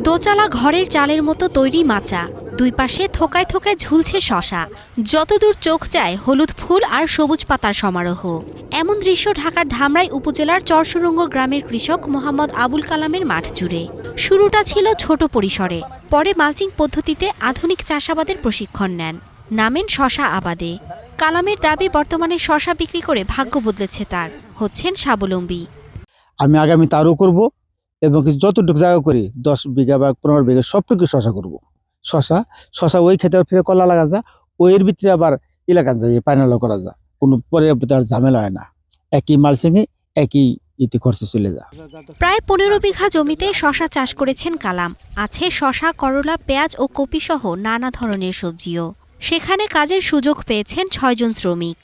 দোচালা ঘরের চালের মতো তৈরি মাচা, দুই পাশে থোকায় থোকায় ঝুলছে শশা। যতদূর চোখ যায় হলুদ ফুল আর সবুজ পাতার সমারোহ। এমন দৃশ্য ঢাকার ধামরাই উপজেলার চরসুরঙ্গ গ্রামের কৃষক মোহাম্মদ আবুল কালামের মাঠ জুড়ে। শুরুটা ছিল ছোট পরিসরে, পরে মালচিং পদ্ধতিতে আধুনিক চাষাবাদের প্রশিক্ষণ নেন, নামেন শশা আবাদে। কালামের দাবি বর্তমানে শশা বিক্রি করে ভাগ্য বদলেছে তার, হচ্ছেন স্বাবলম্বী। আমি আগামীতে আরও করবো এবং যতটুকু জায়গা করি 10 বিঘা বা 15 বিঘা সবটুকু শশা করবো। শশা ওই খেতে ফিরে কলা লাগা যা, ওইয়ের ভিতরে আবার এলাকা যায় পাইনাল করা যা, কোনো পরে আর ঝামেলা হয় না। একই মালসিংয়ে একই ইতি খরচে চলে যায়। প্রায় 15 বিঘা জমিতে শশা চাষ করেছেন কালাম। আছে শশা, করলা, পেঁয়াজ ও কপি সহ নানা ধরনের সবজিও। সেখানে কাজের সুযোগ পেয়েছেন 6 জন শ্রমিক।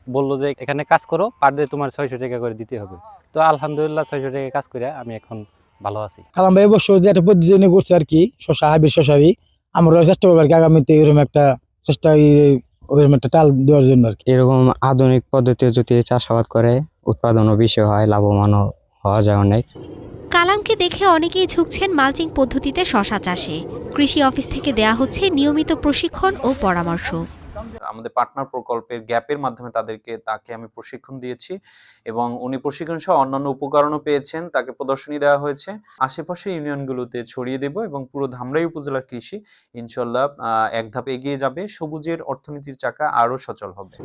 বললো যে এখানে কাজ করো, পার ডে তোমার 600 টাকা করে দিতে হবে। তো আলহামদুলিল্লাহ 600 টাকা কাজ করে আমি এখন ভালো আছি। কালাম ভাই অবশ্য যে একটা পদ্ধতি করছে আর কি, শশা হাইব্রিড শশারই আমরা চেষ্টা করবো আর কি আগামীতে এরকম একটা চেষ্টা, ওইরকম একটা টাল দেওয়ার জন্য আর কি। এরকম আধুনিক পদ্ধতিতে যদি চাষাবাদ করে উৎপাদনও বেশি হয়, লাভবানও হওয়া যায় অনেক। কালামকে দেখে অনেকেই ঝুঁকছেন মালচিং পদ্ধতিতে শশা চাষে। কৃষি অফিস থেকে দেয়া হচ্ছে নিয়মিত প্রশিক্ষণ ও পরামর্শ। আমাদের পার্টনার প্রকল্পের গ্যাপের মাধ্যমে তাকে আমি প্রশিক্ষণ দিয়েছি এবং উনি প্রশিক্ষণ সহ অন্যান্য উপকরণও পেয়েছেন, তাকে প্রদর্শনী দেওয়া হয়েছে। আশেপাশের ইউনিয়নগুলোতে ছড়িয়ে দেব এবং পুরো ধামরাই উপজেলার কৃষি ইনশাল্লাহ এক ধাপ এগিয়ে যাবে, সবুজের অর্থনীতির চাকা আরও সচল হবে।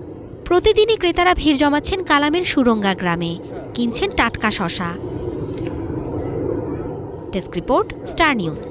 প্রতিদিনই ক্রেতারা ভিড় জমাচ্ছেন কালামের সুরঙ্গা গ্রামে, কিনছেন টাটকা শশা। Desk report, star news.